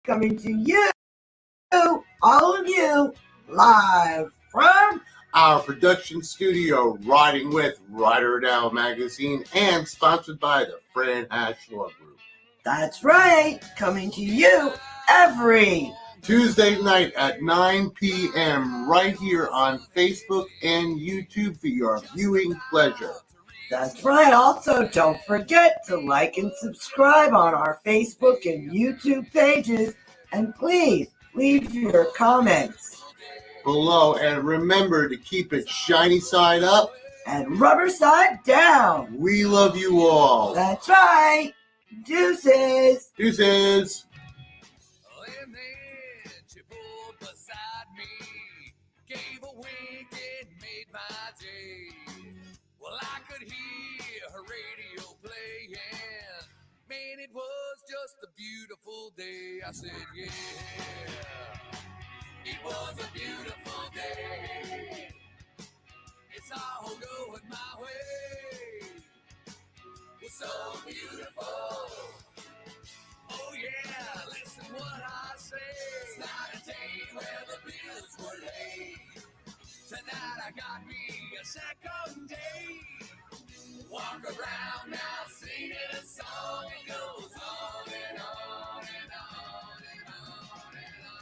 coming to you, all of you, live from our production studio, Riding with Rider Now Magazine, and sponsored by the Fran Hash Law Group. That's right, coming to you every Tuesday night at 9 p.m. right here on Facebook and YouTube for your viewing pleasure. That's right. Also, don't forget to like and subscribe on our Facebook and YouTube pages. And please leave your comments below. And remember to keep it shiny side up and rubber side down. We love you all. That's right. Deuces. Deuces. Man, it was just a beautiful day. I said, yeah, it was a beautiful day. It's all going my way. It's so beautiful. Oh, yeah, listen what I say. It's not a day where the bills were laid. Tonight I got me a second day. Walk around now singing a song. It goes on and on and on and on and on.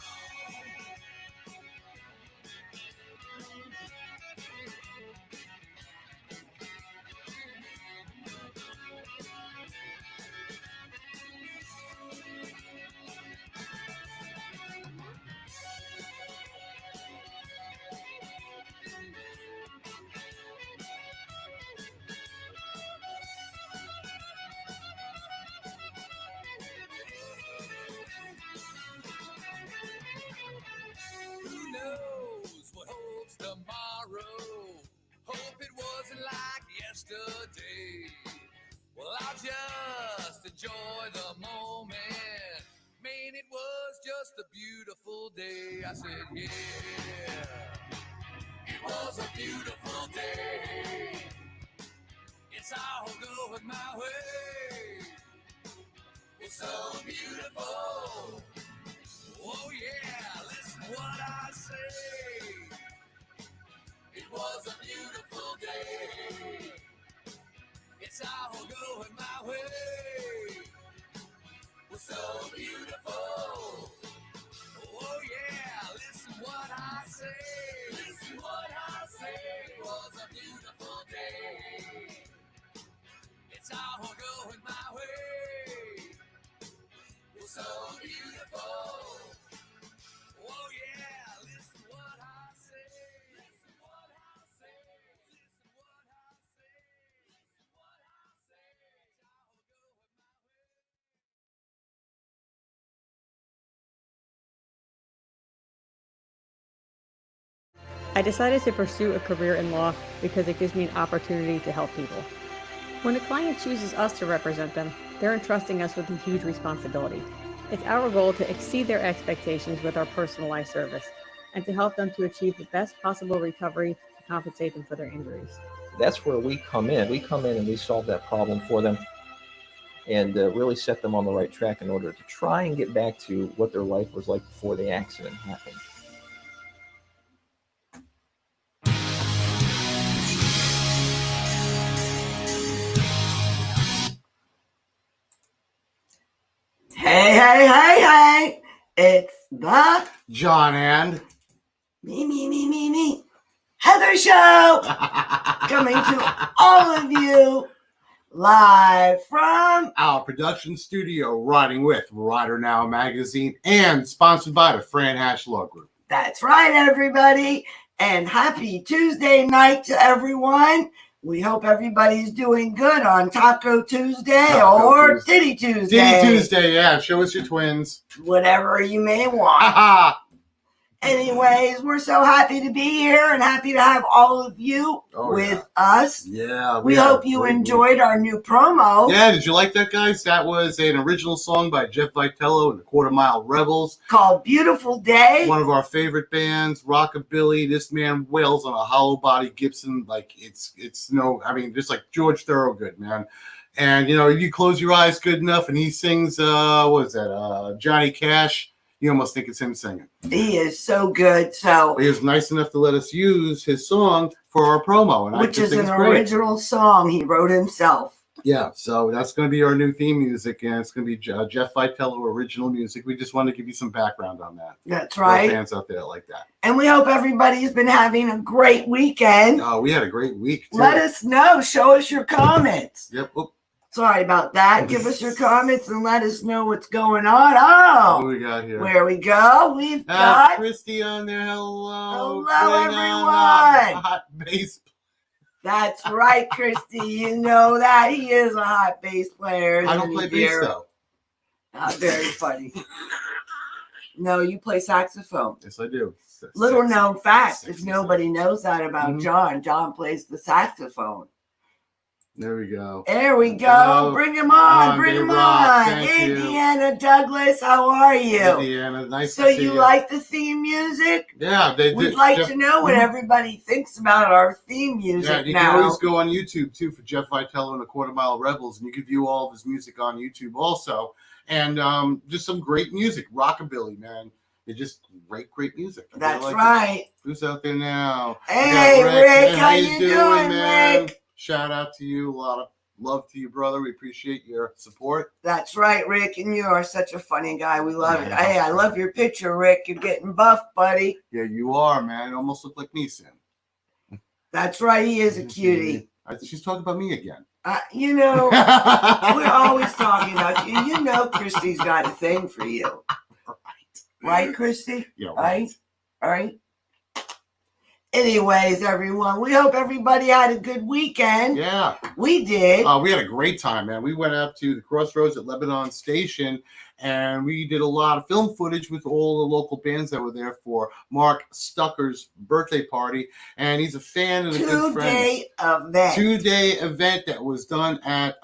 Who knows what holds tomorrow? Hope it wasn't like yesterday. Well, I'll just enjoy the moment. Man, it was just a beautiful day. I said, yeah, it was a beautiful day. It's all going my way. It's so beautiful. Oh yeah, listen what I say. It was a beautiful day. It's all going my way. It's so beautiful. Oh yeah, listen what I say. Listen what I say. It was a beautiful day. It's all going my way. It's so beautiful. Oh yeah, listen what I say. Listen what I say. Listen what I say. Listen what I say. It's all going my way. I decided to pursue a career in law because it gives me an opportunity to help people. When a client chooses us to represent them, they're entrusting us with a huge responsibility. It's our goal to exceed their expectations with our personalized service and to help them to achieve the best possible recovery to compensate them for their injuries. That's where we come in. We come in and we solve that problem for them and really set them on the right track in order to try and get back to what their life was like before the accident happened. Hey, it's the John and me, Heather Show, coming to all of you live from our production studio, Riding with Rider Now Magazine, and sponsored by the Fran Hash Law Group. That's right, everybody, and happy Tuesday night to everyone. We hope everybody's doing good on Taco Tuesday or Titty Tuesday. Titty Tuesday, yeah. Show us your twins. Whatever you may want. Anyways, we're so happy to be here and happy to have all of you with us. Yeah. We hope you enjoyed our new promo. Yeah, did you like that, guys? That was an original song by Jeff Vitello and the Quarter Mile Rebels. Called Beautiful Day. One of our favorite bands, Rockabilly. This man wails on a hollow body Gibson like it's just like George Thorogood, man. And, you close your eyes good enough and he sings, Johnny Cash. You almost think it's him singing. He is so good. So, He was nice enough to let us use his song for our promo, and which I is just think an it's great. original song he wrote himself. Yeah, so that's going to be our new theme music, and it's going to be Jeff Vitello original music. We just want to give you some background on that. That's For our right. fans out there like that. And we hope everybody's been having a great weekend. We had a great week, too. Let us know. Show us your comments. Yep. Oop. Sorry about that. Give us your comments and let us know what's going on. What do Oh, we got here? where we go. We've got Christy on there. Hello. Hello, Bring on everyone. the hot bass. That's right, Christy. You know that he is a hot bass player. I don't play bass, though. Very funny. No, you play saxophone. Yes, I do. Little known fact, if Sexy nobody knows that about Mhm. John, John plays the saxophone. There we go. There we go. Hello. Bring him on. Bring Dave him Rock. on. Thank you. Indiana Douglas, how are you? Indiana, nice So to see you you. like the theme music? Yeah, they We'd did. like Jeff- to know what everybody thinks about our theme Yeah, music you now. can always go on YouTube too for Jeff Vitello and the Quarter Mile Rebels, and you can view all of his music on YouTube also. And just some great music, rockabilly, man. It's just great music. I That's like it. right. Who's out there now? We Hey, got Rick, Hey, how you doing, Rick? Shout out to you. A lot of love to you, brother. We appreciate your support. That's right, Rick, and you are such a funny guy. We love it. Yeah. Hey, I love your picture, Rick. You're getting buff, buddy. Yeah, you are, man. You almost look like me, Sam. That's right. He is a cutie. She's talking about me again. You know, we're always talking about you. You know, Christy's got a thing for you. Right, Christy? Yeah, Right? All right. Anyways, everyone, we hope everybody had a good weekend. Yeah. We did. We had a great time, man. We went out to the Crossroads at Lebanon Station, and we did a lot of film footage with all the local bands that were there for Mark Stucker's birthday party. And he's a fan and a good friend. Two-day event that was done at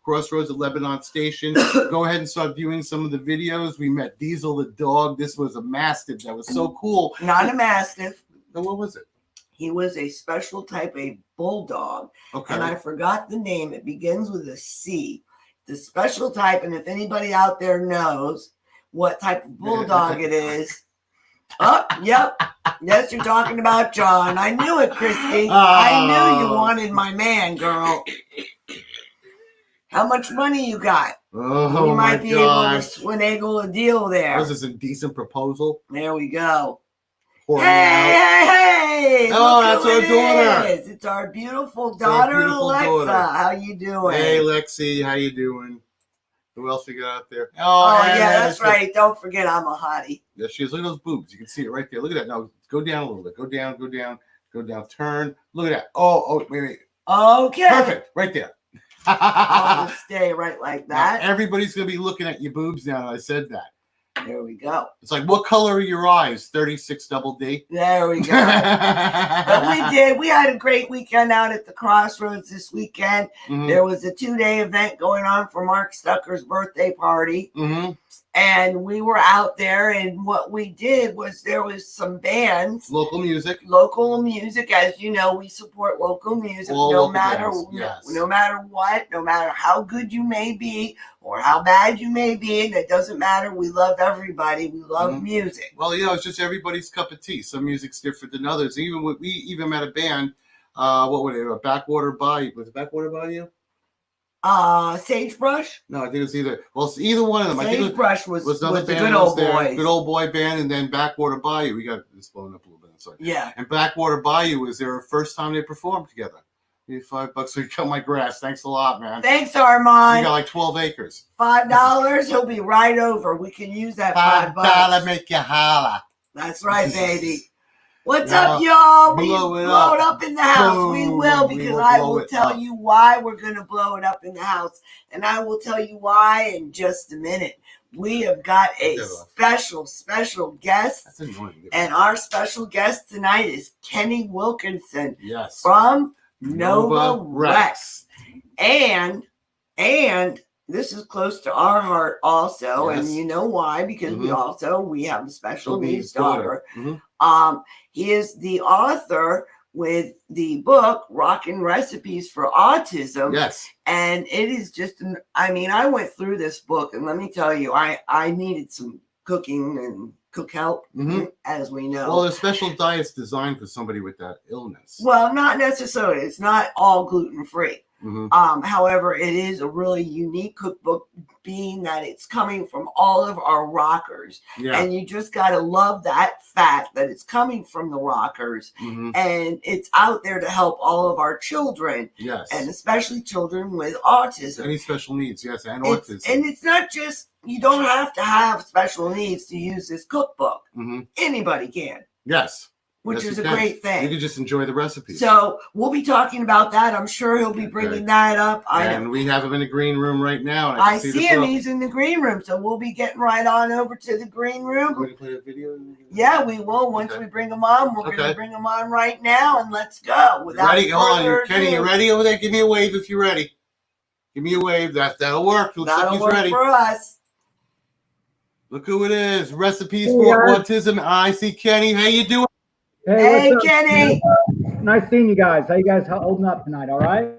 Crossroads at Lebanon Station. Go ahead and start viewing some of the videos. We met Diesel the dog. This was a mastiff that was so cool. Not a mastiff. What was it? He was a special type of bulldog. Okay. And I forgot the name. It begins with a C. The special type, and if anybody out there knows what type of bulldog it is. Oh, yep. Yes, you're talking about John. I knew it, Christy. I knew you wanted my man, girl. How much money you got? Oh, we might my be gosh. able to finagle a deal there. Was this a decent proposal? There we go. Pouring out. Hey! Oh, look that's who our it daughter. is. It's our beautiful our daughter, beautiful Alexa. daughter. How you doing? Hey, Lexi, how you doing? Who else we got out there? Oh, and yeah, then that's right. Don't forget I'm a hottie. Yeah, she is. Look at those boobs. You can see it right there. Look at that. Now, go down a little bit. Go down, go down, go down. Turn. Look at that. Oh, wait. Okay. Perfect. Right there. I'll just stay right like Now, that. everybody's going to be looking at your boobs now. I said that. There we go. It's like, what color are your eyes? 36 double D. There we go. But we did. We had a great weekend out at the Crossroads this weekend. Mhm. There was a 2-day event going on for Mark Stucker's birthday party. Mhm. And we were out there, and what we did was there was some bands. Local music. Local music, as you know, we support local music All no local matter bands, yes. no matter what, no matter how good you may be or how bad you may be, and it doesn't matter. We love everybody. We love Mhm. music. Well, it's just everybody's cup of tea. Some music's different than others. We even met a band. What were they? Backwater Bayou. Was it Backwater Bayou? Sagebrush. No, I think it's either. Well, it's either one of them. I think Sagebrush was another the band good that was old there. boys. Good old boy band, and then Backwater Bayou. We got this blown up a little bit. Sorry. Yeah. And Backwater Bayou was their first time they performed together. $5 so you cut my grass. Thanks a lot, man. Thanks, You Armand. got like 12 acres. $5. He'll be right over. We can use that $5. Make you holla. That's right, baby. What's Now, up, y'all? We blow it blow up. it up in the house. We Boom. will, We because will I blow will it tell up. you why we're going to blow it up in the house. And I will tell you why in just a minute. We have got a special guest. That's annoying. And our special guest tonight is Kenny Wilkerson Yes. from Nova Nova Rex. And this is close to our heart also. Yes. And you know why? Because we have a special needs daughter. Mhm. He is the author with the book Rockin Recipes for Autism. Yes. And it is just I went through this book, and let me tell you, I needed some cooking and cook help, as we know. Well, there's special diets designed for somebody with that illness. Well, not necessarily. It's not all gluten-free. However, it is a really unique cookbook, being that it's coming from all of our rockers. Yeah. And you just got to love that fact that it's coming from the rockers, and it's out there to help all of our children. Yes. And especially children with autism. Any special needs, yes, and autism. And it's not just, you don't have to have special needs to use this cookbook. Anybody can. Yes. Which Yes, is you a can. great thing. You can just enjoy the recipes. So we'll be talking about that. I'm sure he'll be bringing that up. And we have him in the green room right now. And I see him. He's in the green room. So we'll be getting right on over to the green room. Going to play a video? Yeah, we will. Once we bring him on, we're going to bring him on right now, and let's go. Without ready? Hold on. Kenny, ado. you ready over there? Give me a wave if you're ready. Give me a wave. That'll work. Looks like That'll he's work ready. for us. Look who it is. Recipes for Autism. I see Kenny. How you doing? Hey, what's up, Kenny. Nice seeing you guys. How you guys holding up tonight? All right?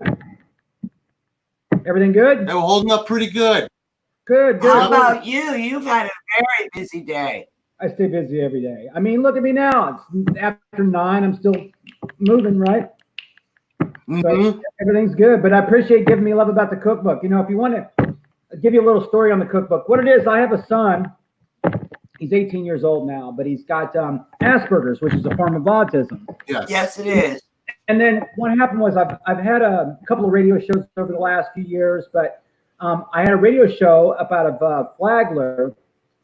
Everything good? Hey, we're holding up pretty good. Good. How about you? You've had a very busy day. I stay busy every day. I mean, look at me now. It's after 9. I'm still moving, right? So everything's good. But I appreciate giving me love about the cookbook. You know, if you want to give you a little story on the cookbook, what it is, I have a son. He's 18 years old now, but he's got Asperger's, which is a form of autism. Yes. Yes, it is. And then what happened was I've had a couple of radio shows over the last few years, but I had a radio show up out of Flagler,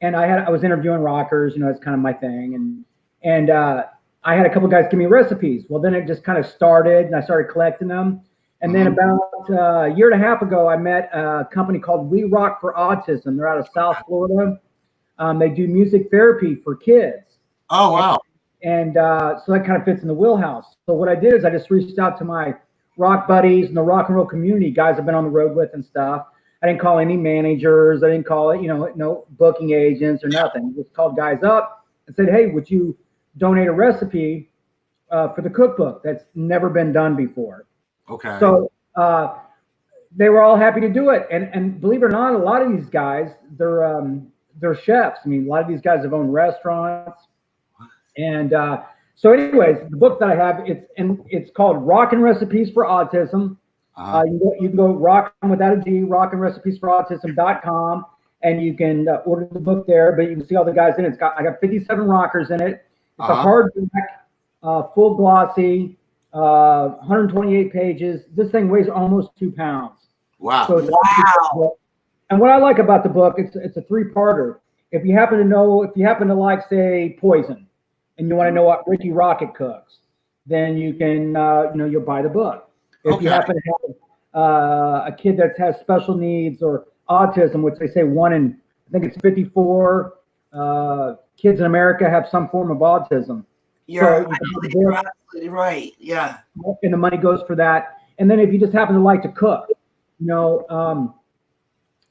and I was interviewing rockers. You know, it's kind of my thing, and I had a couple of guys give me recipes. Well, then it just kind of started, and I started collecting them. And then about a year and a half ago, I met a company called We Rock for Autism. They're out of South Florida. They do music therapy for kids. Oh, wow. And so that kind of fits in the wheelhouse. So what I did is I just reached out to my rock buddies and the rock and roll community, guys I've been on the road with and stuff. I didn't call any managers. I didn't call it, no booking agents or nothing. I just called guys up and said, hey, would you donate a recipe for the cookbook that's never been done before? Okay. So they were all happy to do it. And believe it or not, a lot of these guys, they're chefs. I mean, a lot of these guys have owned restaurants. And so anyways, the book that I have, it's called Rockin Recipes For Autism. You can go Rockin without a G, rockinrecipesforautism.com, and you can order the book there, but you can see all the guys in it. I got 57 rockers in it. It's a hardback, full glossy, 128 pages. This thing weighs almost 2 pounds. Wow. So wow. And what I like about the book, it's a 3-parter. If you happen to like, say, Poison, and you want to know what Ricky Rocket cooks, then you can, you'll buy the book. If you happen to have a kid that has special needs or autism, which they say 1 in, I think it's 54 kids in America have some form of autism. You're absolutely right. Yeah. And the money goes for that. And then if you just happen to like to cook,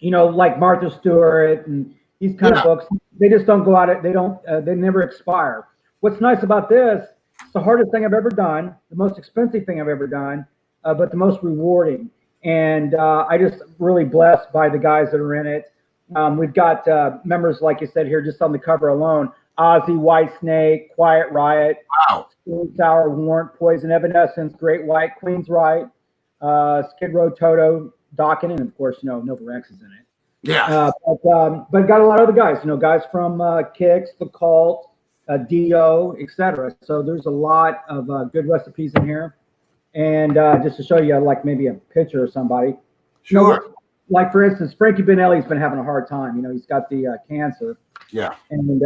like Martha Stewart and these kind of books, they just don't go out. They never expire. What's nice about this, it's the hardest thing I've ever done, the most expensive thing I've ever done, but the most rewarding. And I just really blessed by the guys that are in it. We've got members, like you said here, just on the cover alone, Ozzy, Whitesnake, Quiet Riot, Spoon Sour, Warrant, Poison, Evanescence, Great White, Queen's Right, Skid Row, Toto, Dawkins, and of course, Nova Rex is in it. Yeah. But got a lot of other guys, guys from Kicks, The Cult, Dio, etc. So there's a lot of good recipes in here. And just to show you, like maybe a picture of somebody. Sure. Like for instance, Frankie Benelli's been having a hard time. He's got the cancer. Yeah. And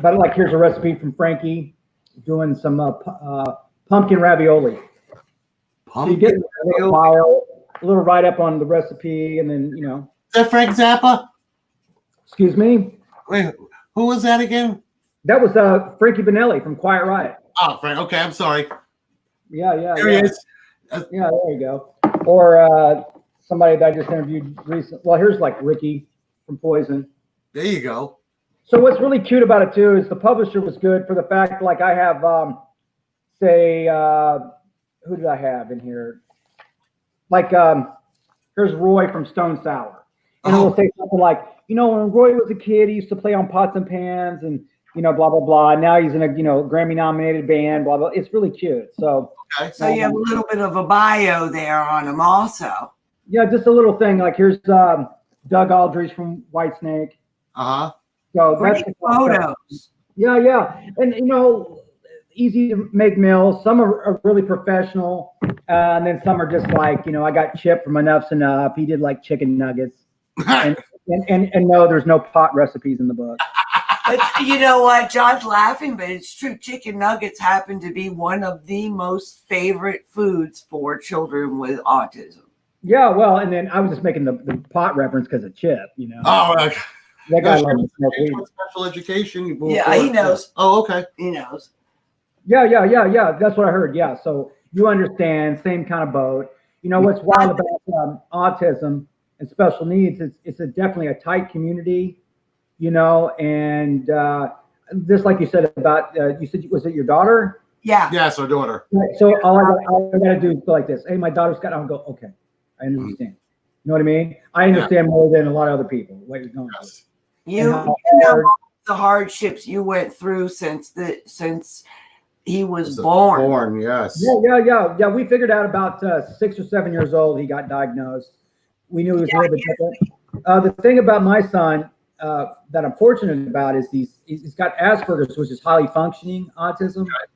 but like here's a recipe from Frankie doing some pumpkin ravioli. So you get a little write up on the recipe, and then Is that Frank Zappa? Excuse me. Wait, who was that again? That was Frankie Benelli from Quiet Riot. Oh, Frank. Okay, I'm sorry. Yeah. There he is. Yeah, there you go. Or somebody that I just interviewed recently. Well, here's like Ricky from Poison. There you go. So what's really cute about it too is the publisher was good for the fact, like I have, who did I have in here? Like here's Roy from Stone Sour, And it'll say something like, you know, when Roy was a kid, he used to play on pots and pans and, you know, blah, blah, blah. Now he's in a, you know, Grammy nominated band, blah, blah. It's really cute. So, So you have a little bit of a bio there on him also. yeah, just a little thing. Like here's Doug Aldrich from Whitesnake. So Great that's photos. Yeah, yeah. And, you know, easy to make meals. Some are really professional. And then some are just like, you know, I got Chip from Enough's Enough. He did like chicken nuggets. And no, there's no pot recipes in the book. But you know what? John's laughing, but it's true. Chicken nuggets happen to be one of the most favorite foods for children with autism. Yeah, well, and then I was just making the pot reference because of Chip, you know. Oh, okay. That guy loves special education. Yeah, he knows. Oh, okay. He knows. Yeah. That's what I heard. Yeah, so you understand, same kind of boat. You know what's wild about autism and special needs is it's definitely a tight community, you know, and just like you said about, you said, was it your daughter? Yeah. Yes, our daughter. Right, so all I got to do is go like this. Hey, my daughter's got, I'll go, okay, I understand. You know what I mean? I understand more than a lot of other people. What you're going through. You know the hardships you went through since he was born. Born, yes. Yeah. We figured out about 6 or 7 years old, he got diagnosed. We knew he was a little bit different. The thing about my son that I'm fortunate about is he's got Asperger's, which is highly functioning autism. Right.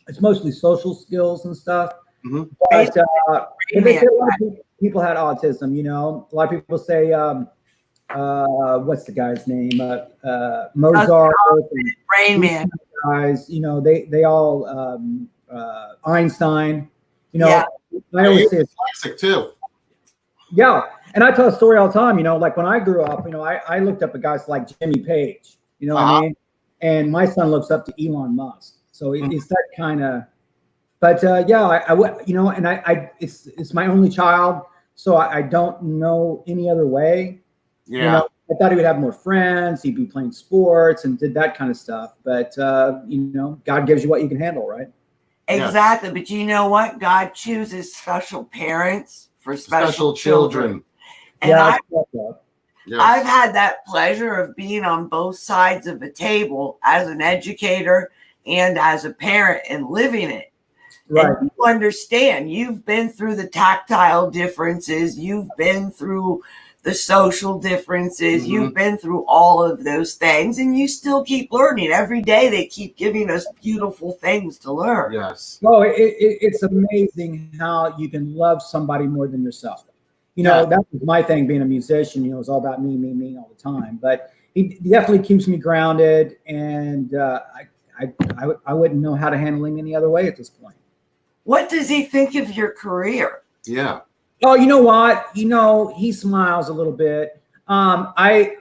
It's mostly social skills and stuff. Mm-hmm. But they say a lot of people had autism, you know. A lot of people say, what's the guy's name? Mozart. Rain Man. Guys, you know, they all Einstein, you know. Yeah. I always say it's classic too. Yeah, and I tell a story all the time. You know, like when I grew up, you know, I looked up at guys like Jimmy Page. You know what I mean? And my son looks up to Elon Musk. So it's that kind of. But yeah, I would, you know, and it's my only child, so I don't know any other way. Yeah. You know, I thought he would have more friends. He'd be playing sports and did that kind of stuff. But, you know, God gives you what you can handle, right? Exactly. But you know what? God chooses special parents for special children. And yeah, I've had that pleasure of being on both sides of the table as an educator and as a parent and living it. Right. And you understand. You've been through the tactile differences. You've been through the social differences. Mm-hmm. You've been through all of those things, and you still keep learning. Every day they keep giving us beautiful things to learn. Yes. Oh, it's amazing how you can love somebody more than yourself. You know, that was my thing being a musician. You know, it's all about me all the time. But he definitely keeps me grounded, and I wouldn't know how to handle him any other way at this point. What does he think of your career? Yeah. Oh, you know what? You know, he smiles a little bit. I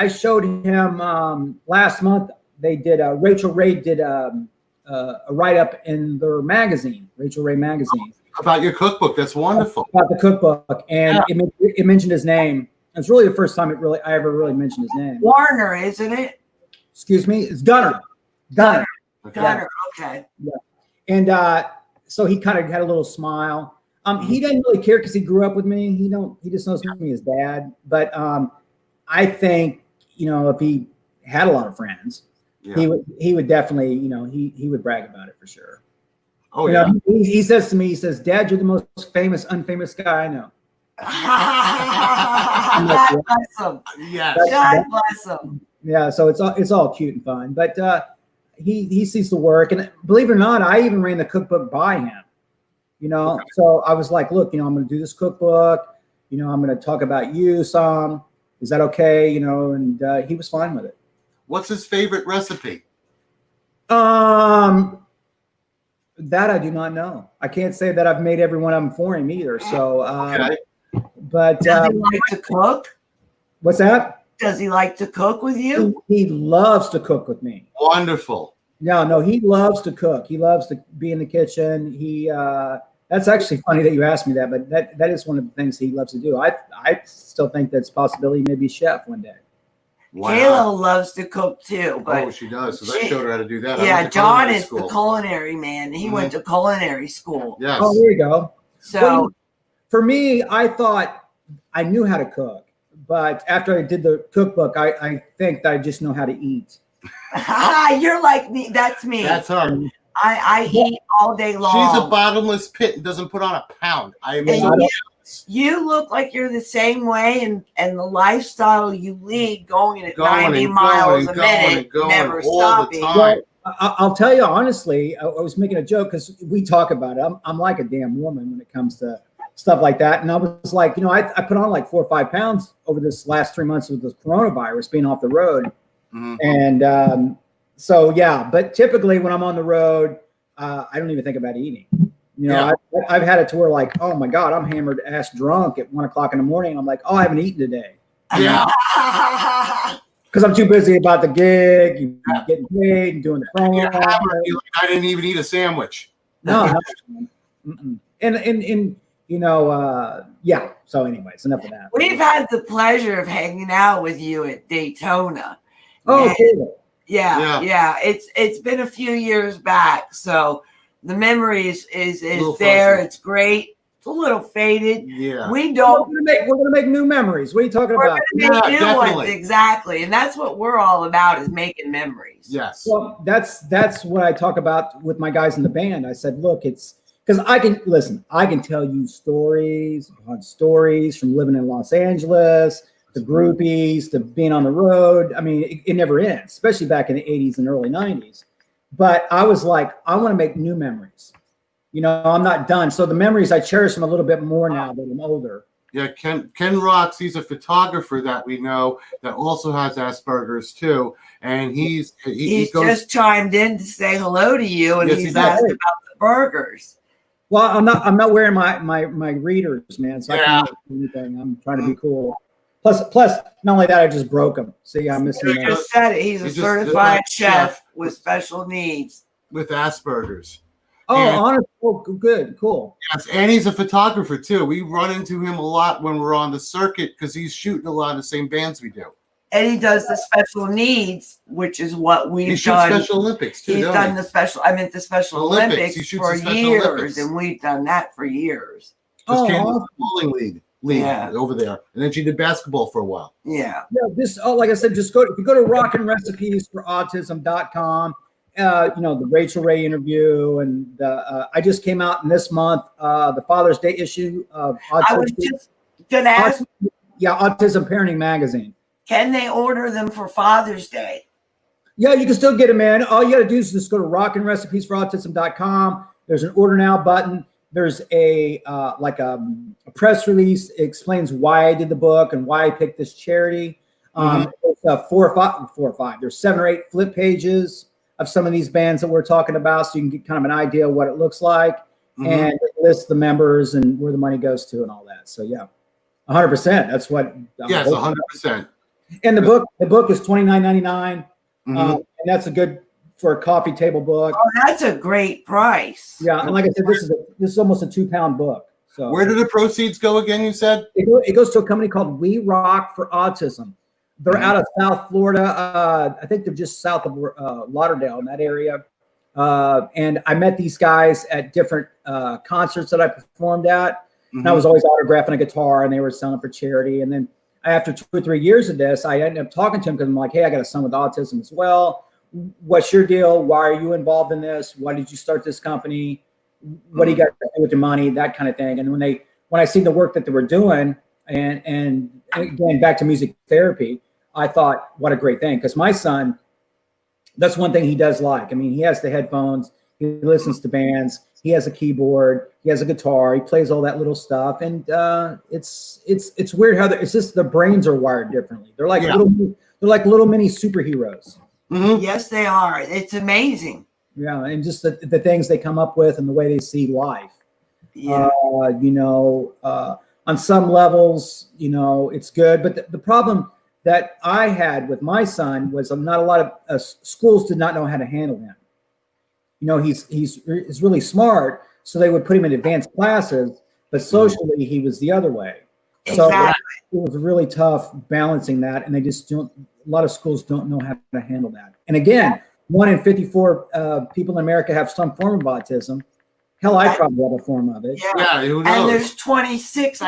showed him last month. They did. Rachel Ray did a write-up in their magazine, Rachel Ray magazine, about your cookbook. That's wonderful. About the cookbook, and it mentioned his name. It's really the first time I ever really mentioned his name. Warner, isn't it? Excuse me. It's Gunner. Gunner. Okay. Yeah. And so he kind of had a little smile. He doesn't really care because he grew up with me. He just knows me as dad. But I think, you know, if he had a lot of friends, he would definitely, you know, he would brag about it for sure. Oh, you know, he says to me, he says, "Dad, you're the most famous, unfamous guy I know." God bless him. Yes. God bless him. Yeah, so it's all cute and fun. But he sees the work, and believe it or not, I even ran the cookbook by him. You know, okay. So I was like, look, you know, I'm going to do this cookbook. You know, I'm going to talk about you some. Is that okay? You know, and he was fine with it. What's his favorite recipe? That I do not know. I can't say that I've made every one of them for him either. So, okay. But does he like to cook? What's that? Does he like to cook with you? He loves to cook with me. Wonderful. No, he loves to cook. He loves to be in the kitchen. That's actually funny that you asked me that, but that is one of the things he loves to do. I still think that's a possibility. Maybe a chef one day. Wow. Kayla loves to cook too, but she does. So I showed her how to do that. Yeah, John is the culinary man. He went to culinary school. Yes. Oh, there you go. So for me, I thought I knew how to cook. but after I did the cookbook, I think that I just know how to eat. You're like me. That's me. That's her. I eat all day long. She's a bottomless pit and doesn't put on a pound. I And mean, you look like you're the same way, and the lifestyle you lead, going at 90 and miles going a minute, never all stopping. the time. I'll tell you honestly, I was making a joke because we talk about it. I'm like a damn woman when it comes to stuff like that. And I was like, I put on like 4 or 5 pounds over this last 3 months with the coronavirus being off the road. And so, yeah, but typically when I'm on the road, I don't even think about eating. I've had it to where like, oh my God, I'm hammered ass drunk at 1 o'clock in the morning. I'm like, oh, I haven't eaten today. Yeah. Because I'm too busy about the gig, getting paid and doing the promo. I didn't even eat a sandwich. No. And yeah. So anyways, enough of that. We've had the pleasure of hanging out with you at Daytona. Oh, cool. Yeah. It's been a few years back, so the memory is there. Fuzzy. It's great. It's a little faded. Yeah. We don't. We're gonna make new memories. What are you talking We're about? gonna make new definitely. ones, exactly, and that's what we're all about, is making memories. Yes. Well, that's what I talk about with my guys in the band. I said, look, it's because I can tell you stories upon stories from living in Los Angeles to groupies to being on the road. I mean, it never ends, especially back in the 80s and early 90s. But I was like, I want to make new memories. I'm not done. So the memories, I cherish them a little bit more now that I'm older. Yeah, Ken Rocks, he's a photographer that we know that also has Asperger's too. And he's just chimed in to say hello to you, and Yes, he's he did. asked about the burgers. Well, I'm not wearing my readers, man. So I Yeah. can't do anything. I'm trying to be cool. Plus, not only that, I just broke them. See, I'm missing He that. just said it. He's a just certified chef. chef with special needs. with Asperger's. Oh, And- honestly, good, cool. Yes, and he's a photographer too. We run into him a lot when we're on the circuit because he's shooting a lot of the same bands we do. And he does the special needs, which is what we've He shoots done. Special Olympics too. He's don't done he? the Special Olympics He shoots for the Special years, Olympics. and we've done that for years. Just Oh, came with awesome. the bowling league Yeah. over there, and then she did basketball for a while. Yeah. Yeah, like I said, if you go to Rockin Recipes For Autism.com, the Rachel Ray interview, and I just came out in this month, the Father's Day issue of I was just gonna ask, Autism Parenting Magazine. can they order them for Father's Day? Yeah, you can still get them in. All you got to do is just go to rockinrecipesforautism.com. There's an order now button. There's a press release. It explains why I did the book and why I picked this charity. It's 4 or 5. There's 7 or 8 flip pages of some of these bands that we're talking about, so you can get kind of an idea of what it looks like, and it lists the members and where the money goes to and all that. So yeah, 100%. That's what. Yes, 100%. And the book is $29.99, and that's a good for a coffee table book. Oh, that's a great price. Yeah, and like I said, this is almost a 2-pound book. So Where do the proceeds go again? You said it goes to a company called We Rock for Autism. They're out of South Florida. I think they're just south of Lauderdale in that area. And I met these guys at different concerts that I performed at. And I was always autographing a guitar, and they were selling for charity. And then after 2 or 3 years of this, I ended up talking to him because I'm like, hey, I got a son with autism as well. What's your deal? Why are you involved in this? Why did you start this company? What do you got to do with your money? That kind of thing. And when I seen the work that they were doing, and again, back to music therapy, I thought, what a great thing. Because my son, that's one thing he does like. I mean, he has the headphones, he listens to bands, he has a keyboard, he has a guitar, he plays all that little stuff. And it's weird how it's just the brains are wired differently. They're like little mini superheroes. Yes, they are. It's amazing. Yeah, and just the things they come up with and the way they see life. Yeah. On some levels, it's good. But the problem that I had with my son was not a lot of schools did not know how to handle him. He's really smart, so they would put him in advanced classes, but socially he was the other way. So Exactly. it was really tough balancing that, and they just don't. A lot of schools don't know how to handle that. And again, 1 in 54 people in America have some form of autism. Hell, I probably have a form of it. Yeah. who knows? And there's 26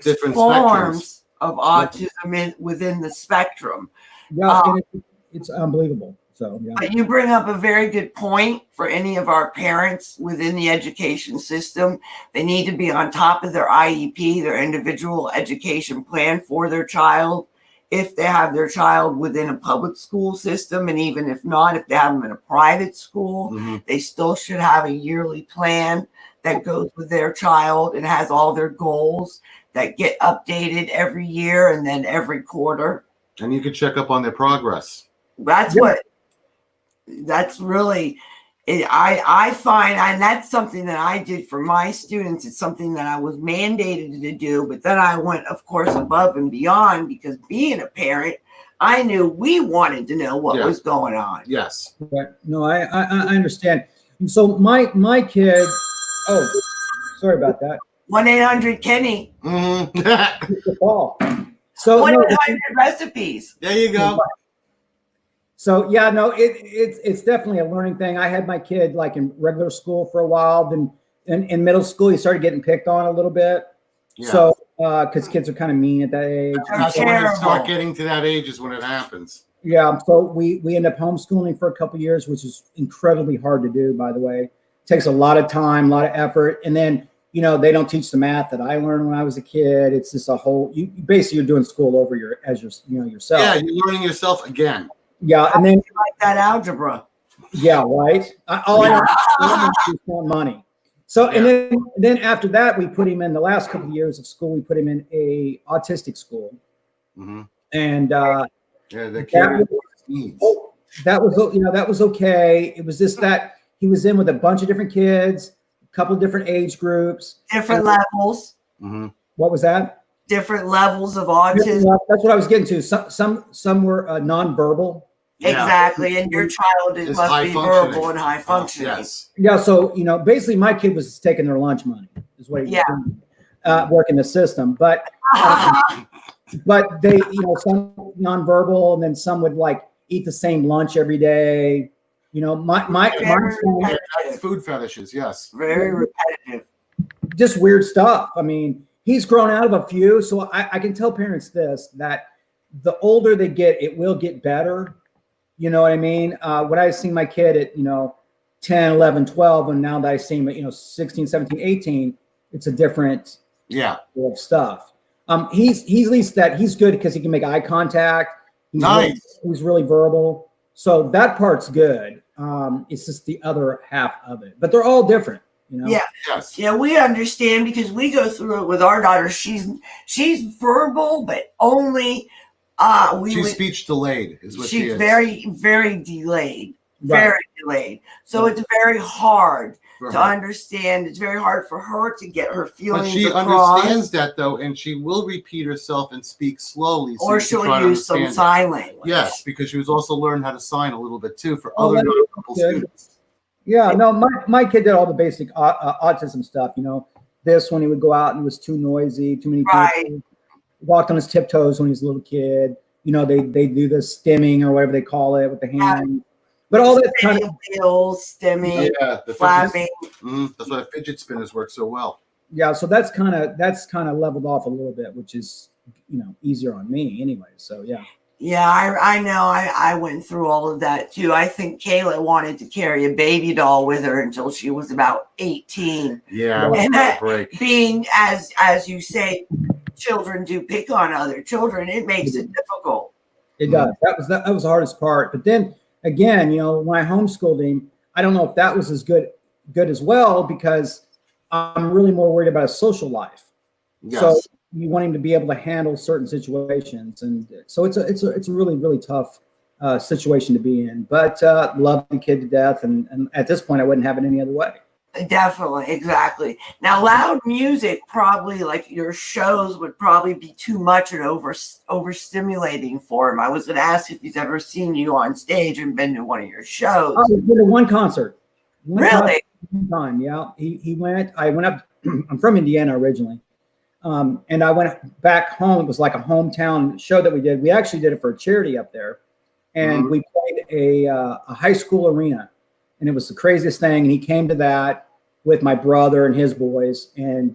different forms of autism within the spectrum. Yeah, and it's unbelievable. So yeah. But you bring up a very good point for any of our parents within the education system. They need to be on top of their IEP, their individual education plan for their child. If they have their child within a public school system, and even if not, if they have them in a private school, they still should have a yearly plan that goes with their child and has all their goals that get updated every year and then every quarter. And you can check up on their progress. That's really it. I find, and that's something that I did for my students. It's something that I was mandated to do, but then I went, of course, above and beyond, because being a parent, I knew we wanted to know what was going on. Yes. Right. No, I understand. And so my kid, oh, sorry about that. 1-800-KENNY. The call. So 1-800 recipes. There you go. So yeah, no, it's definitely a learning thing. I had my kid like in regular school for a while. Then in middle school, he started getting picked on a little bit. Yeah. So because kids are kind of mean at that age. That's when you start getting to that age is when it happens. Yeah. So we end up homeschooling for a couple of years, which is incredibly hard to do, by the way. It takes a lot of time, a lot of effort. And then, you know, they don't teach the math that I learned when I was a kid. It's just a whole, you're doing school over yourself. Yeah, you're learning yourself again. Yeah. And then like that algebra. Yeah, right. All I know is money. So and then after that, we put him in the last couple of years of school. We put him in a autistic school, and that was okay. It was just that he was in with a bunch of different kids, a couple of different age groups, different levels. What was that? Different levels of autism. That's what I was getting to. Some were nonverbal. Exactly, and your child must be verbal and high functioning. Yes. Yeah, so basically, my kid was taking their lunch money, is what he was doing, working the system. But they, some nonverbal, and then some would like eat the same lunch every day. My food fetishes, yes, very repetitive, just weird stuff. I mean, he's grown out of a few, so I can tell parents that the older they get, it will get better. You know what I mean? When I see my kid at, 10, 11, 12, and now that I see him at, 16, 17, 18, it's a different of stuff. He's at least that he's good because he can make eye contact. He's really verbal. So that part's good. It's just the other half of it, but they're all different. Yeah, we understand because we go through it with our daughter. She's verbal, but only she's speech delayed is what she is. She's very, very delayed. Very delayed. So it's very hard to understand. It's very hard for her to get her feelings across. But she understands that though, and she will repeat herself and speak slowly. So or she'll use some sign language. Yes, because she was also learned how to sign a little bit too for other nonverbal students. Yeah, no, my kid did all the basic autism stuff. This when he would go out and it was too noisy, too many people. Walked on his tiptoes when he was a little kid. They do the stimming or whatever they call it with the hand. But all that kind of wheels, stimming, the flapping. That's why fidget spinners work so well. Yeah, so that's kind of leveled off a little bit, which is easier on me anyway. So yeah. Yeah, I know. I went through all of that too. I think Kayla wanted to carry a baby doll with her until she was about 18. Yeah, and being as you say, children do pick on other children. It makes it difficult. It does. That was the hardest part. But then again, when I homeschooled him, I don't know if that was as good as well because I'm really more worried about his social life. Yes. So you want him to be able to handle certain situations, and so it's a really, really tough situation to be in. But love the kid to death, and at this point, I wouldn't have it any other way. Definitely, exactly. Now, loud music, probably like your shows, would probably be too much and overstimulating for him. I was going to ask if he's ever seen you on stage and been to one of your shows. I did one concert. Really? One time, yeah. He went. I went up. I'm from Indiana originally. And I went back home. It was like a hometown show that we did. We actually did it for a charity up there. And we played a high school arena. And it was the craziest thing. And he came to that with my brother and his boys. And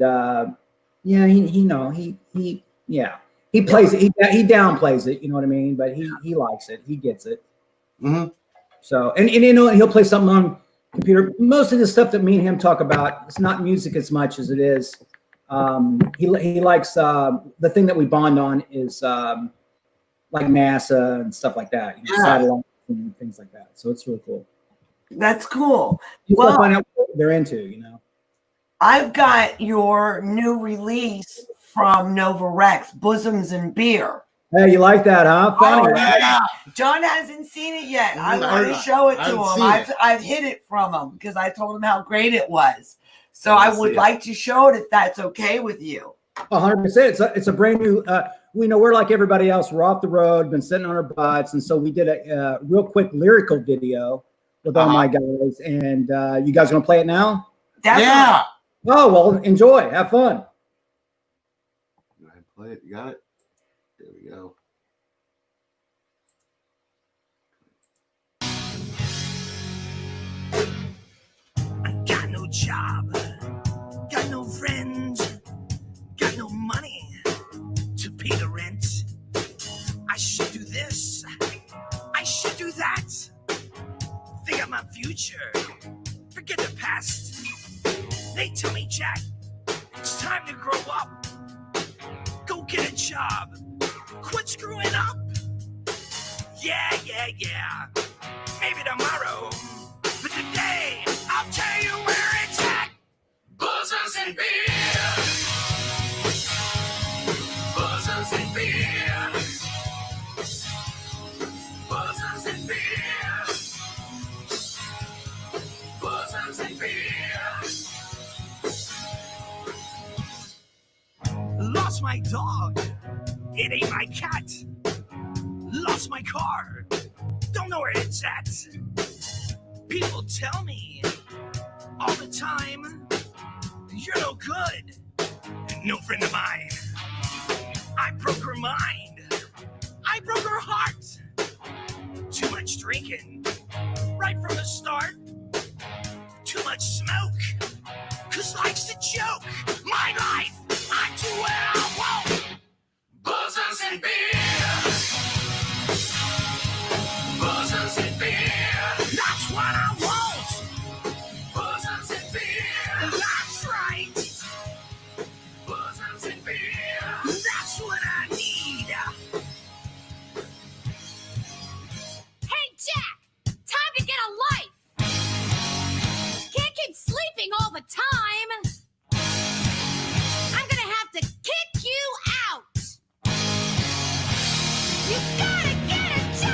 he plays it. He downplays it. You know what I mean? But he likes it. He gets it. Mm-hmm. So and you know, he'll play something on computer. Most of the stuff that me and him talk about, it's not music as much as it is. He likes the thing that we bond on is like NASA and stuff like that. You know, satellites and things like that. So it's really cool. That's cool. You Well, find out what they're into, you know. I've got your new release from Nova Rex, Bosoms and Beer. Hey, you like that, huh? Funny, right? Yeah. John hasn't seen it yet. I want to show it to him. I've hid it from him because I told him how great it was. So I would like to show it if that's okay with you. 100%. It's a brand new. We know we're like everybody else. We're off the road, been sitting on our butts, and so we did a real quick lyrical video with all my guys. And you guys gonna play it now? Definitely. Yeah. Oh well, enjoy, have fun. Go ahead, play it. You got it. There we go. I got no job, got no friends, got no money to pay the rent. I should do this, I should do that. Think of my future, forget the past. They tell me, Jack, it's time to grow up. Go get a job, quit screwing up. Yeah. Maybe tomorrow, but today, I'll tell you where it's at. Bosoms and beer. Bosoms and beer. Bosoms and beer. Bosoms and beer. Lost my dog. It ain't my cat. Lost my car. Don't know where it's at. People tell me all the time, you're no good, no friend of mine. I broke her mind, I broke her heart. Too much drinking, right from the start. Too much smoke, cause life's a joke. My life, I'm to where I won't. Bosoms and beer. Bosoms and beer. That's what I want. Bosoms and beer. That's right. Bosoms and beer. That's what I need. Hey, Jack! Time to get a life! Can't keep sleeping all the time! I'm gonna have to kick you out! You gotta get a job!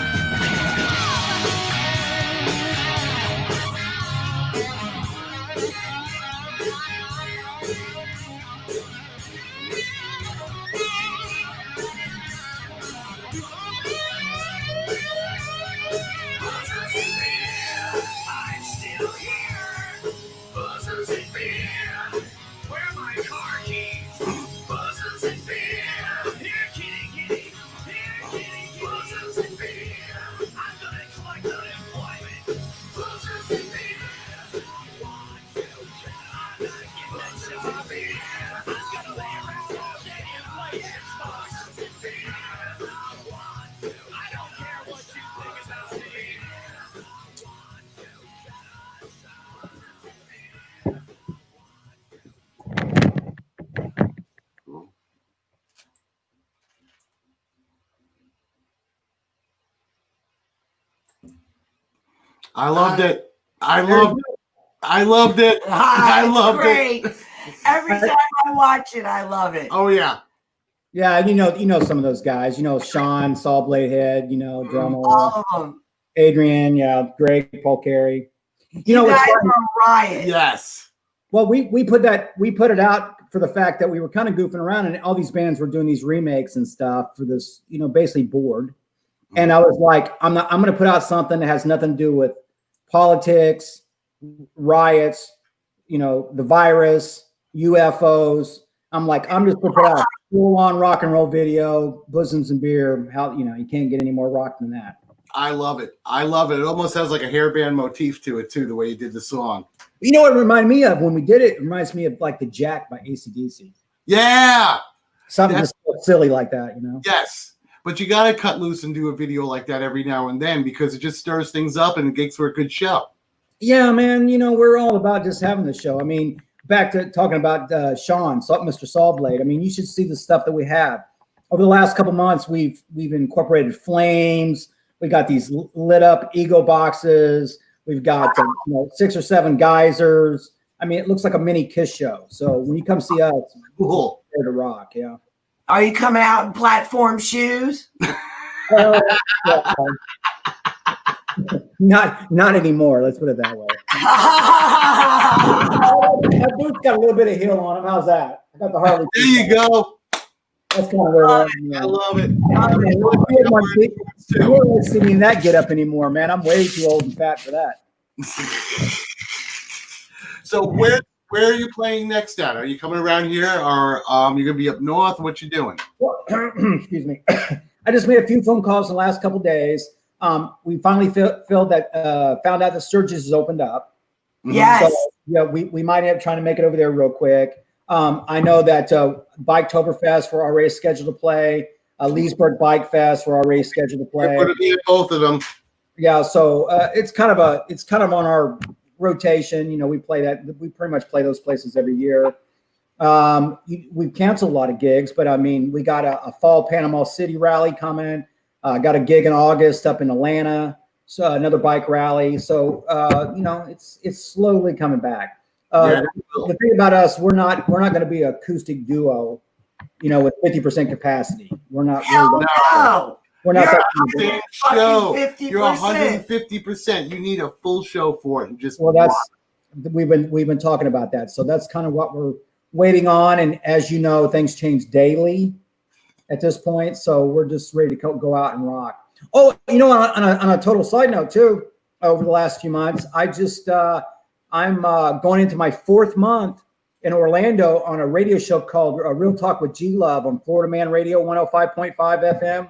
Bosoms and beer. I'm still here. Bosoms and beer. Where are my car keys? Bosoms and beer. Here, kitty. Here, kitty. Bosoms and beer. I'm gonna collect unemployment. Bosoms and beer. I want to. I'm gonna get bosoms and beer. I'm gonna lay around all day and play Xbox. Bosoms and beer. I want to. I don't care what you think about me. I loved it. I loved it. I loved Great. it. Every time I watch it, I love it. Oh yeah. Yeah, and you know some of those guys. You know Sean, Saul Bladehead. You know drummer All of them. Adrian. Yeah, Greg, Paul Carey. You know guys what's funny? are riot. Yes. Well, we put it out for the fact that we were kind of goofing around, and all these bands were doing these remakes and stuff for this, you know, basically bored. And I was like, I'm going to put out something that has nothing to do with politics, riots, you know, the virus, UFOs. I'm like, I'm just going to put out a full-on rock and roll video, Bosoms and Beer. How, you know, you can't get any more rock than that. I love it. I love it. It almost has like a hairband motif to it too, the way you did the song. You know what it reminded me of when we did it? It reminds me of like the Jack by AC/DC. Yeah. something just so silly like that, you know. Yes. But you got to cut loose and do a video like that every now and then because it just stirs things up and it makes for a good show. Yeah, man. You know, we're all about just having the show. I mean, back to talking about Sean, Mr. Sawblade. I mean, you should see the stuff that we have. Over the last couple months, we've incorporated flames. We got these lit up ego boxes. We've got 6 or 7 geysers. I mean, it looks like a mini Kiss show. So when you come see us, Cool. there to rock. Yeah. Are you coming out in platform shoes? Yeah. Not anymore. Let's put it that way. My boots got a little bit of heel on them. How's that? I got the Harley. There you go. That's kind of where we're at. I love it. You don't see me in that get up anymore, man. I'm way too old and fat for that. So where are you playing next at? Are you coming around here, or you're gonna be up north? What you doing? Well, excuse me. I just made a few phone calls in the last couple of days. We finally found out that Sturgis has opened up. Yes. So, yeah, we might end up trying to make it over there real quick. I know that Biketoberfest we're already scheduled to play. Leesburg Bike Fest we're already scheduled to play. We're going to be at both of them. Yeah, so it's kind of on our rotation. You know, we pretty much play those places every year. We've canceled a lot of gigs, but I mean, we got a fall Panama City rally coming. Got a gig in August up in Atlanta. So another bike rally. So you know, it's slowly coming back. The thing about us, we're not going to be an acoustic duo, you know, with 50% capacity. We're not. No. We're not. You're show. 50%. You're 150%. You need a full show for it. We've been talking about that. So that's kind of what we're waiting on. And as you know, things change daily at this point. So we're just ready to go out and rock. Oh, you know, on a total side note too, over the last few months, I'm going into my 4th month in Orlando on a radio show called Real Talk with G Love on Florida Man Radio 105.5 FM.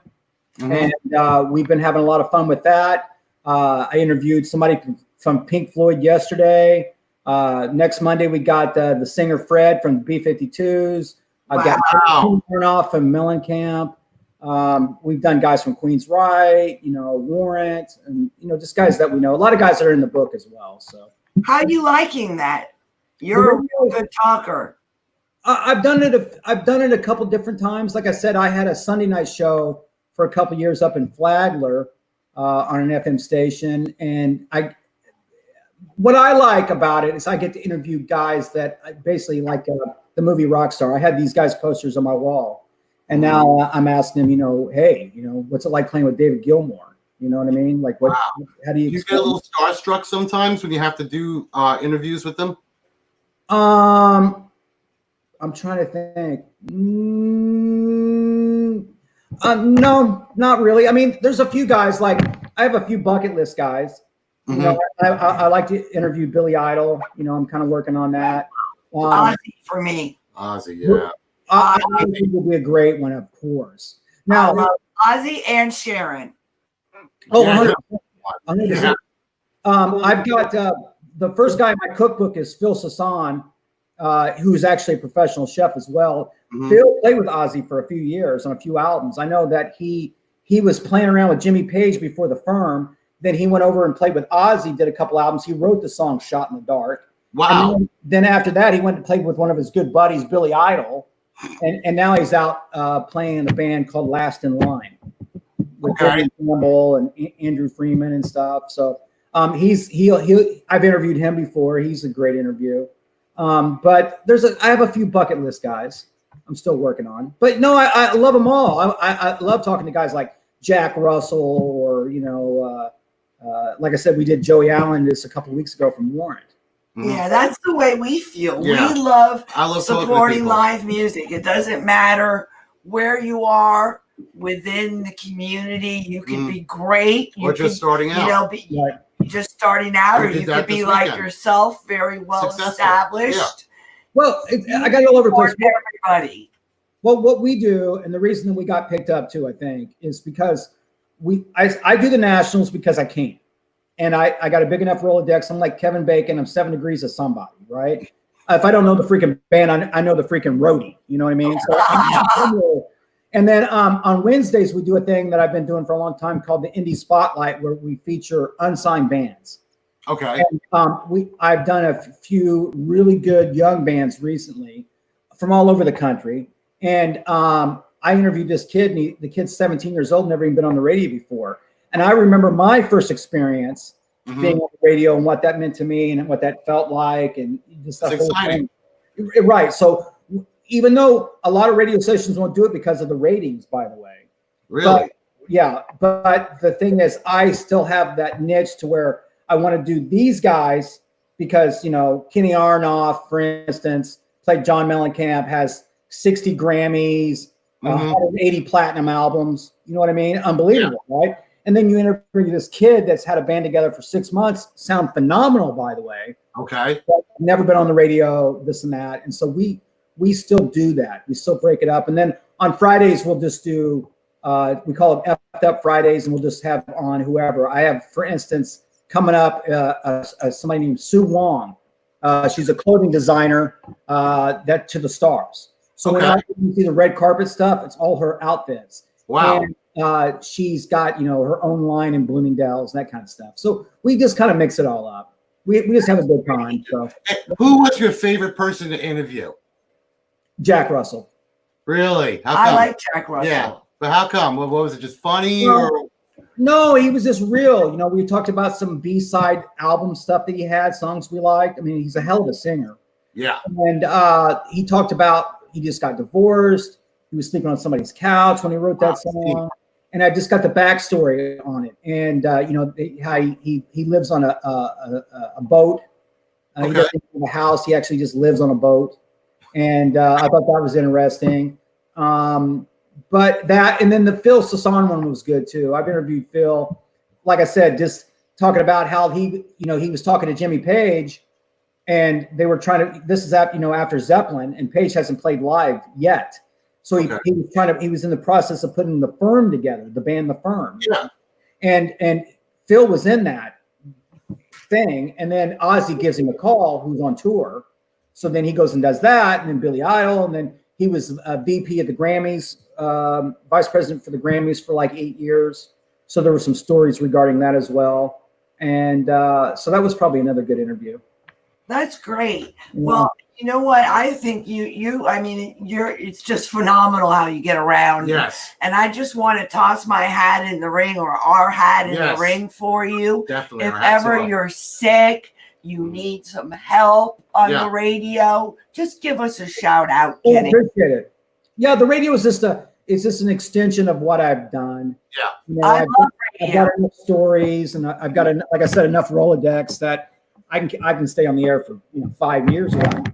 Mm-hmm. And we've been having a lot of fun with that. I interviewed somebody from Pink Floyd yesterday. Next Monday, we got the singer Fred from the B-52s. I got Turnoff from Mellencamp. We've done guys from Queen's Right, you know, Warrant, and, you know, just guys that we know. A lot of guys that are in the book as well. So. How are you liking that? You're a real good talker. I've done it a couple different times. Like I said, I had a Sunday night show for a couple years up in Flagler on an FM station, and what I like about it is I get to interview guys that I basically like the movie Rockstar. I had these guys' posters on my wall, and now I'm asking them, you know, hey, you know, what's it like playing with David Gilmour? You know what I mean? Like, what? Wow. How do you get a little starstruck sometimes when you have to do interviews with them? I'm trying to think. No, not really. I mean, there's a few guys. Like, I have a few bucket list guys. Mm-hmm. You know, I like to interview Billy Idol. You know, I'm kind of working on that. Ozzy for me. Ozzy, yeah. I think it would be a great one, of course. Now, Ozzy and Sharon. Oh, 100%. I've got the first guy in my cookbook is Phil Sasson, who is actually a professional chef as well. Mm-hmm. Phil played with Ozzy for a few years on a few albums. I know that he was playing around with Jimmy Page before The Firm. Then he went over and played with Ozzy, did a couple albums. He wrote the song Shot in the Dark. Wow. And then after that, he went to play with one of his good buddies, Billy Idol. And now he's out playing in a band called Last in Line with Kevin Campbell and Andrew Freeman and stuff. So I've interviewed him before. He's a great interview. But I have a few bucket list guys I'm still working on. But no, I love them all. I love talking to guys like Jack Russell or, you know, like I said, we did Joey Allen just a couple of weeks ago from Warrant. Yeah, that's the way we feel. Yeah. We love supporting live music. It doesn't matter where you are within the community. You can be great. Or just starting out. You know, just starting out, or you could be like yourself, very well established. Yeah. Well, I got it all over the place. Everybody. Well, what we do, and the reason that we got picked up too, I think, is because I do the nationals because I can. And I got a big enough Rolodex. I'm like Kevin Bacon. I'm 7 degrees of somebody, right? If I don't know the freaking band, I know the freaking roadie. You know what I mean? So, and then on Wednesdays, we do a thing that I've been doing for a long time called the Indie Spotlight, where we feature unsigned bands. Okay. And, I've done a few really good young bands recently from all over the country. And I interviewed this kid, and the kid's 17 years old, never even been on the radio before. And I remember my first experience being on the radio and what that meant to me and what that felt like, and just that whole thing. Right. So even though a lot of radio stations won't do it because of the ratings, by the way. Really? But the thing is, I still have that niche to where I want to do these guys because, you know, Kenny Aronoff, for instance, played John Mellencamp, has 60 Grammys, 180 platinum albums. You know what I mean? Unbelievable, right? And then you interview this kid that's had a band together for 6 months, sound phenomenal, by the way. Okay. Never been on the radio, this and that. And so we still do that. We still break it up. And then on Fridays, we'll just do, we call it F'd Up Fridays, and we'll just have on whoever. I have, for instance, coming up, somebody named Sue Wong. She's a clothing designer that to the stars. So when you see the red carpet stuff, it's all her outfits. Wow. And she's got, you know, her own line in Bloomingdale's, that kind of stuff. So we just kind of mix it all up. We just have a good time. So who was your favorite person to interview? Jack Russell. Really? How come? I like Jack Russell. Yeah. But how come? What was it? Just funny or? No, he was just real. You know, we talked about some B-side album stuff that he had, songs we liked. I mean, he's a hell of a singer. Yeah. And he talked about he just got divorced. He was sleeping on somebody's couch when he wrote that song. And I just got the backstory on it. And, you know, how he lives on a boat. He doesn't have a house. He actually just lives on a boat. And I thought that was interesting. But that, and then the Phil Sasson one was good too. I've interviewed Phil, like I said, just talking about how he was talking to Jimmy Page, and they were trying to, this is after, you know, after Zeppelin, and Page hasn't played live yet. So he was in the process of putting the Firm together, the band, the Firm. Yeah. And Phil was in that thing. And then Ozzy gives him a call, who's on tour. So then he goes and does that, and then Billy Idol, and then he was a VP at the Grammys, vice president for the Grammys for like 8 years. So there were some stories regarding that as well. And so that was probably another good interview. That's great. Yeah. Well, you know what? I think it's just phenomenal how you get around. Yes. And I just want to toss my hat in the ring, or our hat in the ring for you. Definitely. If ever you're sick, you need some help on the radio, just give us a shout out, Kenny. Appreciate it. Yeah, the radio is just an extension of what I've done. Yeah. You know, I've got enough stories, and I've got, like I said, enough Rolodex that I can stay on the air for 5 years without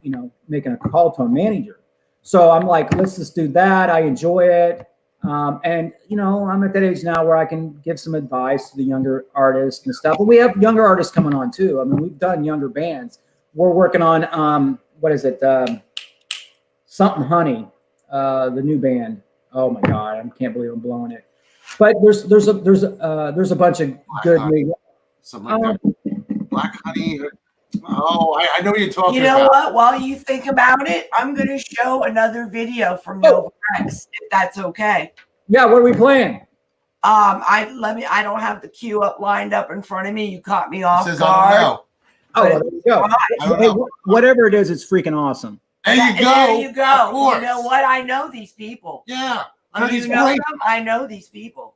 making a call to a manager. So I'm like, let's just do that. I enjoy it. And I'm at that age now where I can give some advice to the younger artists and stuff. But we have younger artists coming on too. I mean, we've done younger bands. We're working on what is it? Something Honey, the new band. Oh my God, I can't believe I'm blowing it. But there's a bunch of good. Something like that. Black Honey. Oh, I know what you're talking about. You know what? While you think about it, I'm going to show another video from Nova Rex, if that's okay. Yeah, what are we playing? I don't have the cue up lined up in front of me. You caught me off guard. Oh, there you go. Hey, whatever it is, it's freaking awesome. There you go. There you go. Of course. You know what? I know these people. Yeah. I know these them? I know these people.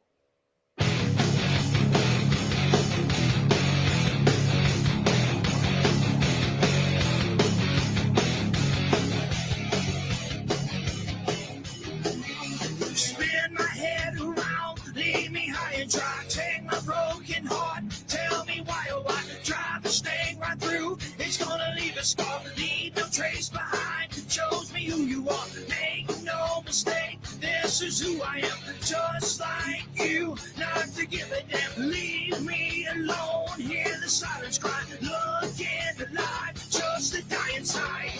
Spin my head around, leave me high and dry, take my broken heart, tell me why, oh why, drive the sting right through, it's gonna leave a scar, leave no trace behind, shows me who you are, make no mistake, this is who I am, just like you, not to give a damn, leave me alone, hear the silence cry, look in the light, just to die inside,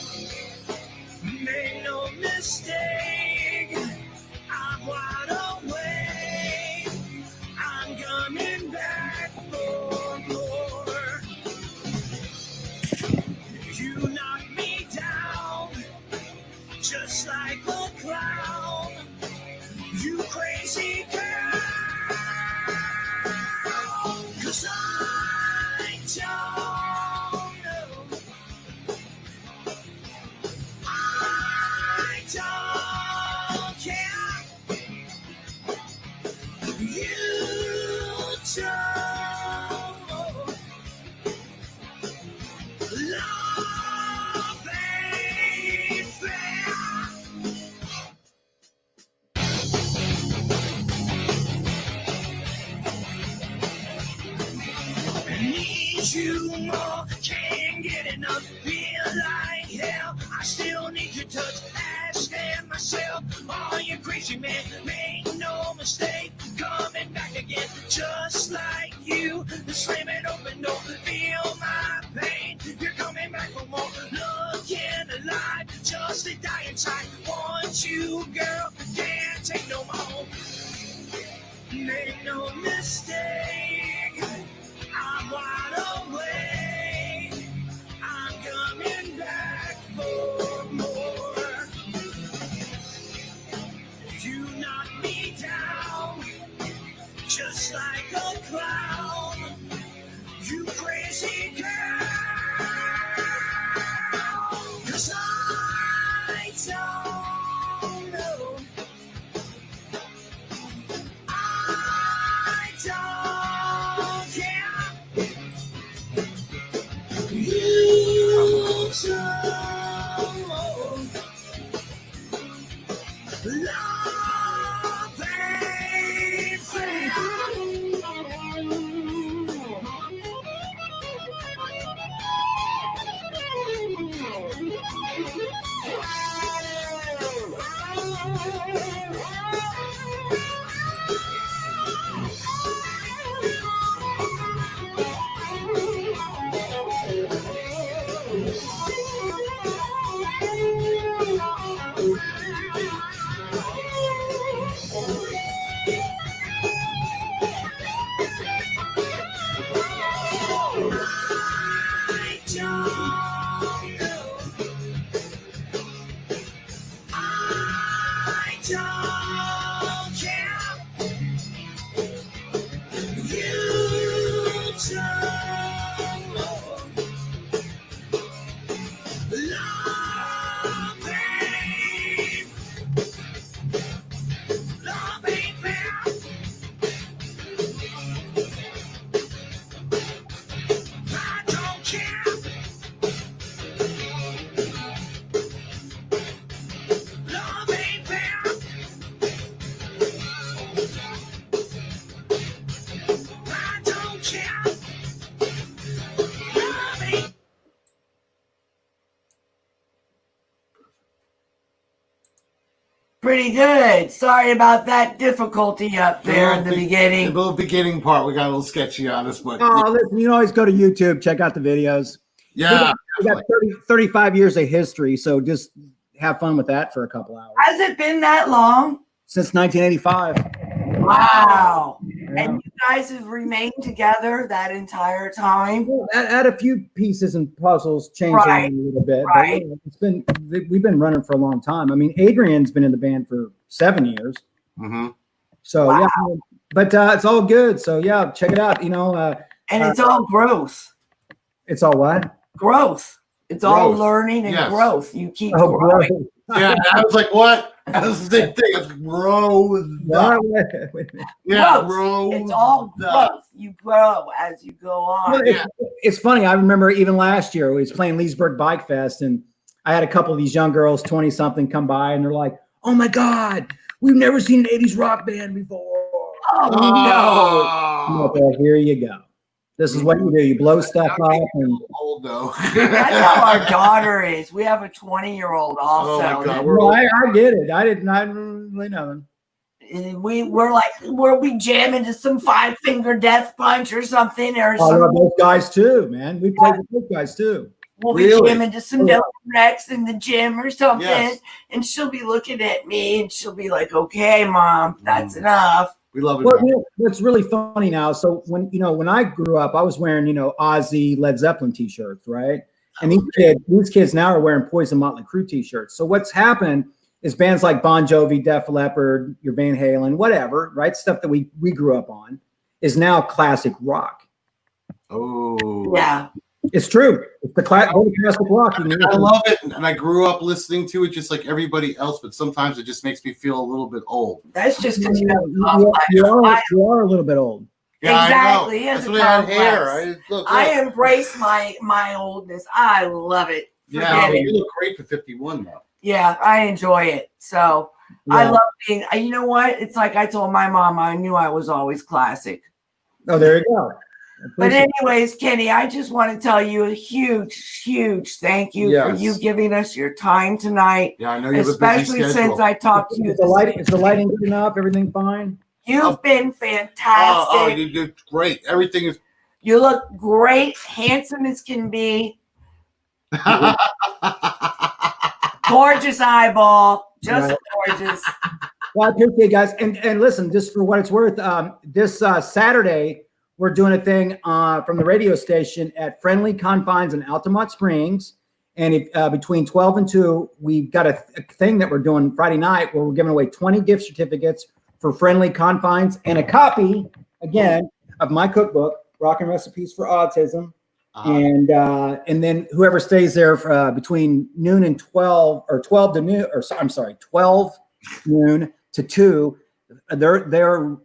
make no mistake, I'm wide awake. I'm coming back for more. You knock me down. You more, can't get enough, feel like hell. I still need your touch, asking myself, are you crazy, man? Make no mistake, coming back again, just like you. The slamming open door, feel my pain. You're coming back for more, looking alive, just to die inside. Want you, girl, can't take no more. Make no mistake, I'm wide awake. I'm coming back for more. You knock me down just like a clown. You crazy girl. 'Cause I don't know. I don't care. You don't love ain't fair. I don't know. I don't care. You don't love ain't fair. I don't care. Love ain't fair. I don't care. Love ain't. Pretty good. Sorry about that difficulty up there in the The beginning. little beginning part, we got a little sketchy on us, but Oh, listen, you can always go to YouTube, check out the videos. yeah, We got 35 years of history, so just have fun with that for a couple hours. Has it been that long? Since 1985. Wow. Yeah. And you guys have remained together that entire time? Add a few pieces and puzzles, change Right, it a little bit. right. But we've been running for a long time. I mean, Adrian's been in the band for 7 years. Mhm. So Wow. yeah, but it's all good. So yeah, check it out. And it's all growth. It's all what? Growth. It's all Growth. learning and Yes. growth. You keep Oh, growing. bro. Yeah, I was like, what? That was the same thing. It's growth. What? Wait a minute. Yeah, Growth. growth. It's all growth. You grow as you go on. Well, it's funny. I remember even last year we was playing Leesburg Bike Fest, and I had a couple of these young girls, 20 something, come by, and they're like, "Oh my God, we've never seen an 80s rock band before." Oh, Okay, here you go. This is what you do. You blow stuff up, and old though. That's how our daughter is. We have a 20-year-old also. Oh my God, well, I get it. I didn't really know. And we're like, we'll be jamming to some 5 Finger Death Punch or something, or I some, love those guys too, man. We played with those guys too. we'll be Really? jamming to some Delta Rex in the gym or something. Yes. And she'll be looking at me and she'll be like, "Okay, Mom, that's enough." We love it. Well, what's really funny now. So when I grew up, I was wearing Ozzy, Led Zeppelin t-shirts, right? And these kids now are wearing Poison, Motley Crue t-shirts. So what's happened is bands like Bon Jovi, Def Leppard, your Van Halen, whatever, right? Stuff that we grew up on is now classic rock. Oh, Yeah. It's true. It's the classic rock. I love it, and I grew up listening to it just like everybody else. But sometimes it just makes me feel a little bit old. That's just because You are a little bit old. Yeah, exactly. I He know. has That's a when I had complex. hair. Look. I embrace my oldness. I love it. Yeah, Forget it. you look great for 51 though. Yeah, I enjoy it. So I love being. You know what? It's like I told my mom. I knew I was always classic. Oh, there you go. But anyways, Kenny, I just want to tell you a huge, huge thank you for you giving us your time tonight. Yeah, I know you have especially a busy schedule. since I talked to you. Is the lighting good enough? Everything fine? You've been fantastic. Oh, you did great. Everything is. You look great, handsome as can be. Gorgeous eyeball, just gorgeous. Well, I appreciate it, guys. And listen, just for what it's worth, this Saturday, we're doing a thing from the radio station at Friendly Confines in Altamont Springs. And if, between 12 and 2, we've got a thing that we're doing Friday night where we're giving away 20 gift certificates for Friendly Confines and a copy, again, of my cookbook, Rockin Recipes for Autism. And then whoever stays there between noon and 12 or 12 to noon, or I'm sorry, 12 noon to 2, their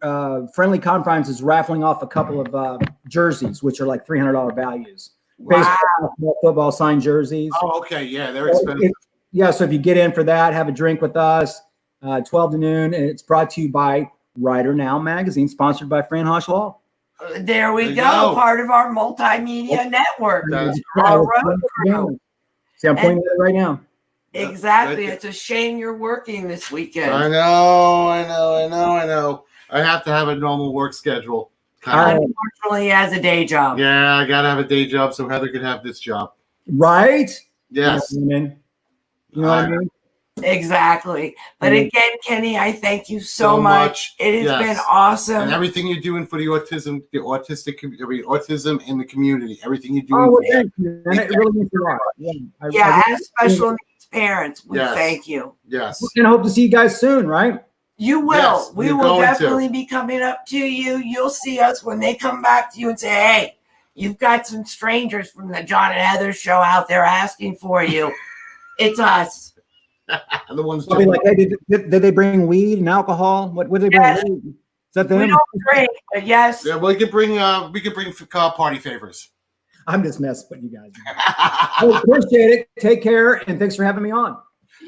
Friendly Confines is raffling off a couple of jerseys, which are like $300 values. Wow. Baseball, football signed jerseys. Oh, okay. Yeah, they're expensive. So if you get in for that, have a drink with us, 12 to noon, and it's brought to you by Writer Now magazine, sponsored by Fran Hosh Law. There we go. Part of our multimedia network. That's Our road crew. See, I'm pointing at it right now. Exactly. It's a shame you're working this weekend. I know. I have to have a normal work schedule. Unfortunately, he has a day job. Yeah, I gotta have a day job so Heather can have this job. Right? Yes. You know what I mean? Exactly. But again, Kenny, I thank you so much. It has been awesome. And everything you're doing for the autism in the community, everything you're doing. Oh, well, thank you. And it really means a lot. As special needs parents, we thank you. Yes. And I hope to see you guys soon, right? You will. Yes, we will definitely be coming up to you. You'll see us when they come back to you and say, hey, you've got some strangers from the John and Heather show out there asking for you. It's us. The ones I'll be like, hey, did they bring weed and alcohol? What did they bring? Yes. Is that them? We don't drink, but yes. Yeah, we could bring party favors. I'm just messing with you guys. I appreciate it. Take care, and thanks for having me on.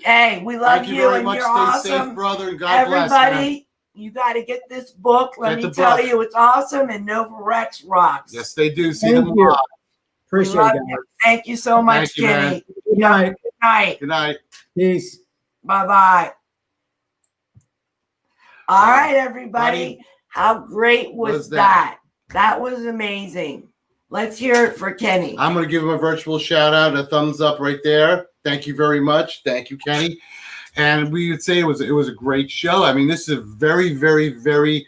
Hey, we love Thank you very and much. you're Stay awesome. safe, brother, and God bless. Everybody, you got to get this book. Let me tell you, it's awesome, and Nova Rex rocks. Yes, they do. See them live. Appreciate it, guys. Thank you so much, Kenny. Good night. Good night. Good night. Peace. Bye-bye. All right, everybody. How great was that? That was amazing. Let's hear it for Kenny. I'm going to give him a virtual shout out, a thumbs up right there. Thank you very much. Thank you, Kenny. And we would say it was a great show. I mean, this is a very, very, very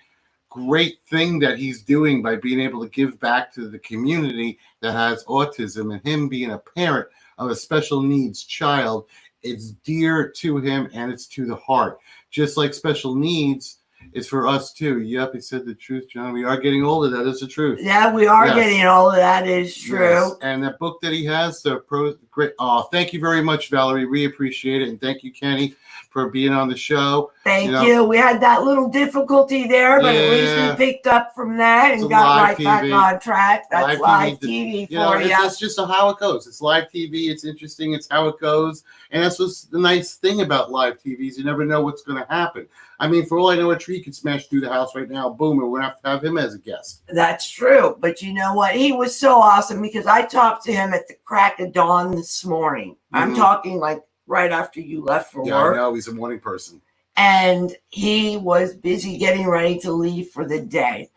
great thing that he's doing by being able to give back to the community that has autism, and him being a parent of a special needs child. It's dear to him and it's to the heart. Just like special needs is for us too. Yep, he said the truth, John. We are getting older. That is the truth. Yeah, we are getting older. That is true. Yes. And that book that he has, great. Oh, thank you very much, Valerie. We appreciate it. And thank you, Kenny, for being on the show. Thank you. We had that little difficulty there, but at least we picked up from that and got right back on track. That's live TV for you. That's just how it goes. It's live TV. It's interesting. It's how it goes. And that's what's the nice thing about live TV is you never know what's going to happen. I mean, for all I know, a tree could smash through the house right now. Boom, and we're going to have him as a guest. That's true. But you know what? He was so awesome because I talked to him at the crack of dawn this morning. I'm talking like right after you left for work. Yeah, I know. He's a morning person. And he was busy getting ready to leave for the day.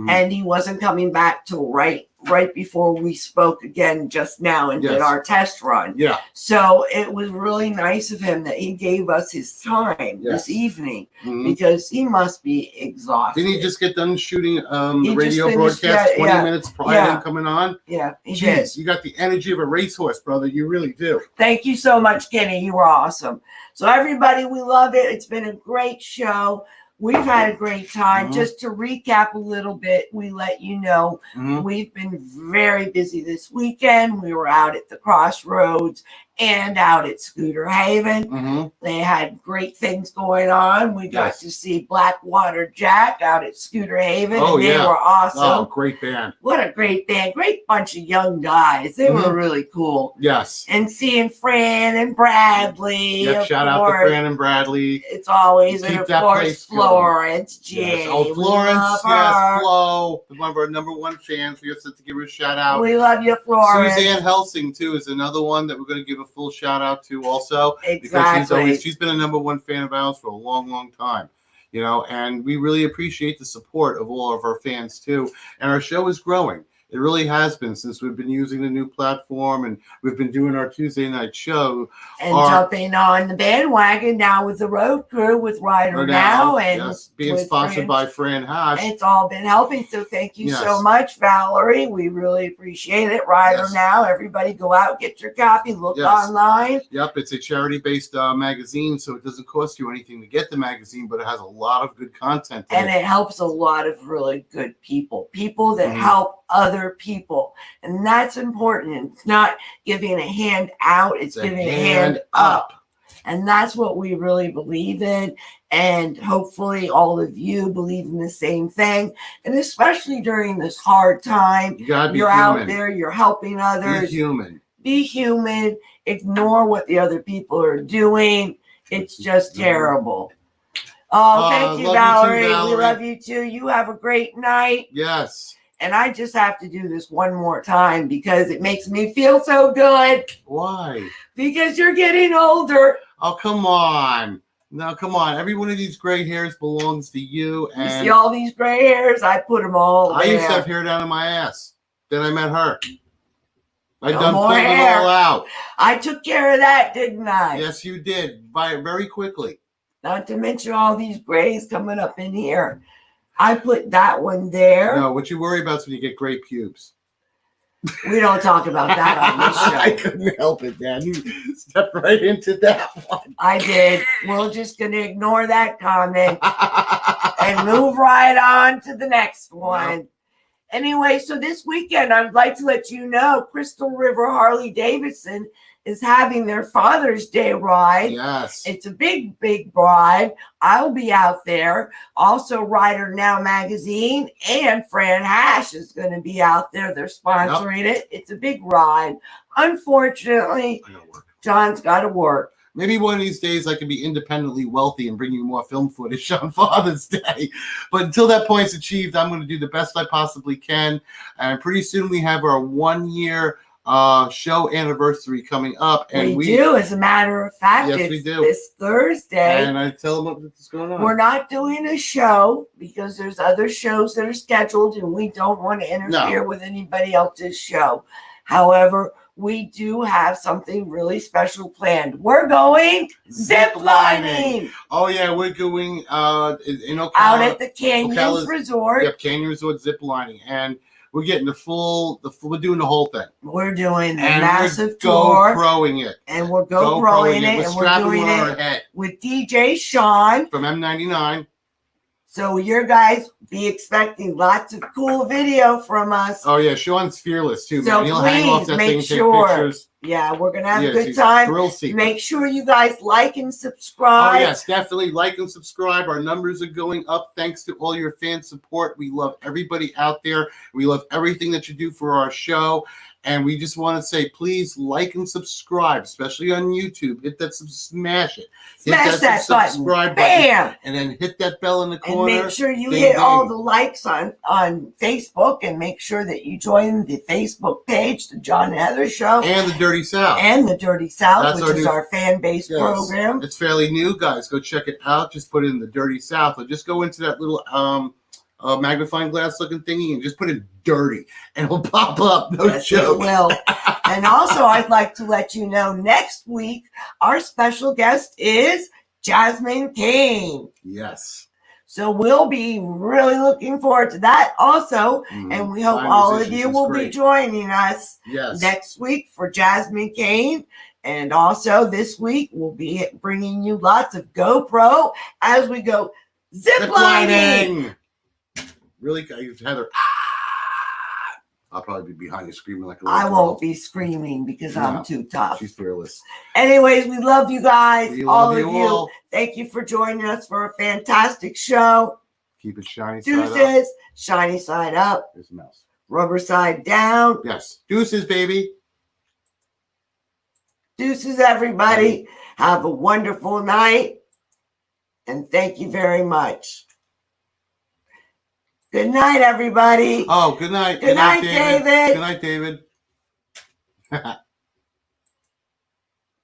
And he wasn't coming back till right before we spoke again just now and did our test run. Yeah. So it was really nice of him that he gave us his time this evening because he must be exhausted. Didn't he just get done shooting the radio broadcast 20 minutes prior to coming on? Yeah, he Jeez, did. You got the energy of a racehorse, brother. You really do. Thank you so much, Kenny. You were awesome. So everybody, we love it. It's been a great show. we've had a great time. Mhm. Just to recap a little bit, we let you know Mhm. we've been very busy this weekend. We were out at the Crossroads and out at Scooter Haven. Mhm. They had great things going on. We got Yes. to see Blackwater Jack out at Scooter Haven, Oh, and they yeah. were awesome. Oh, great band. What a great band. Great bunch of young guys. They were Mhm. really cool. Yes. And seeing Fran and Bradley. Yep. of Shout out to course. Fran and Bradley. It's always, Keep and of that course, place going. Florence J. Yes. Oh, We Florence. love Yes. her. Flo. One of our #1 fans. We have to give her a shout out. We love you, Florence. Suzanne Helsing too is another one that we're going to give a full shout out to also. Exactly. Because she's been a #1 fan of ours for a long, long time. You know, and we really appreciate the support of all of our fans too. And our show is growing. It really has been since we've been using the new platform and we've been doing our Tuesday night show. And jumping on the bandwagon now with the road crew with Ryder Now and yes, being with sponsored by Fran Hash. It's all been helping. So thank you Yes. so much, Valerie. We really appreciate it. Ryder Yes. Now. Everybody go out, get your copy, look Yes. online. Yep, it's a charity-based magazine, so it doesn't cost you anything to get the magazine, but it has a lot of good content in And it helps a lot of really good people that Mhm. help other people. And that's important. It's not giving a hand out, it's a giving a hand hand up. And that's what we really believe in. And hopefully all of you believe in the same thing. And especially during this hard time, You gotta be you're human. out there, you're helping Be others. human. Be human. Ignore what the other people are doing. It's just terrible. Oh, thank you, love you too, Valerie. We Valerie. love you too. You have a great night. Yes. And I just have to do this one more time because it makes me feel so good. Why? Because you're getting older. Oh, come on. No, come on. Every one of these gray hairs belongs to you. You And see all these gray hairs? I put them all I there. used to have hair down in my ass. Then I met her. I No done more pulled hair. it all out. I took care of that, didn't I? Yes, you did. Very quickly. Not to mention all these grays coming up in here. I put that one there. No, what you worry about is when you get gray pubes. We don't talk about that on this show. I couldn't help it, Dan. You stepped right into that one. I did. We're just going to ignore that comment and move right on to the next one. Anyway, so this weekend, I'd like to let you know Crystal River Harley Davidson is having their Father's Day ride. Yes. It's a big, big ride. I'll be out there. Also, Ryder Now magazine and Fran Hash is going to be out there. They're sponsoring it. It's a big ride. Unfortunately, I gotta work. John's got to work. Maybe one of these days I can be independently wealthy and bring you more film footage on Father's Day. But until that point's achieved, I'm going to do the best I possibly can. And pretty soon we have our 1-year show anniversary coming up. And We do, as a matter of fact. Yes, it's we do. this Thursday. And I tell them what's going on. We're not doing a show because there's other shows that are scheduled and we don't want to interfere with anybody else's show. However, we do have something really special planned. We're going zip lining Oh yeah, we're going in Ocala. out at the Canyons Ocala's- Resort. Yep, Canyon Resort zip lining, and we're getting we're doing the whole thing. We're doing the And massive we're tour, GoProing it. and we're GoProing GoProing it, We're and we're strapping doing on our it head with DJ Sean. from M99. So your guys be expecting lots of cool video from us. Oh yeah, Sean's fearless too, So man. He'll hang off please that make thing, take sure. pictures. Yeah, we're gonna have Yes, a good he's time. thrill seeker. Make sure you guys like and Oh subscribe. yes, definitely like and subscribe. Our numbers are going up thanks to all your fan support. We love everybody out there. We love everything that you do for our show. And we just want to say, please like and subscribe, especially on YouTube. Hit that, smash it. Smash that button. subscribe Bam! and then hit that bell in the And corner. make sure you Ding, hit all ding. the likes on Facebook, and make sure that you join the Facebook page, the John and Heather Show, And the Dirty South. and the Dirty South, That's which our is new- our fan-based Yes. program. It's fairly new, guys. Go check it out. Just put in the Dirty South, or just go into that little magnifying glass looking thingy and just put in dirty, and it'll pop up. No Yes, it joke. will. And also, I'd like to let you know next week our special guest is Jasmine Kane. Yes. So we'll be really looking forward to that also. And we hope Fine all of musicians you is will be great. joining us Yes. next week for Jasmine Kane. And also this week, we'll be bringing you lots of GoPro as we go Zip lining. Really, Heather? I'll probably be behind you screaming like a little I girl. won't be screaming because No, I'm too tough. She's fearless. Anyways, we love you guys. We all love of you you. all. Thank you for joining us for a fantastic show. Keep it shiny side up. Deuces, shiny side up, There's a mouse. rubber side down. Yes. Deuces, baby. Deuces, everybody. Have a wonderful night. And thank you very much. Good night, everybody. Oh, good night. Good night, David. Good night, David.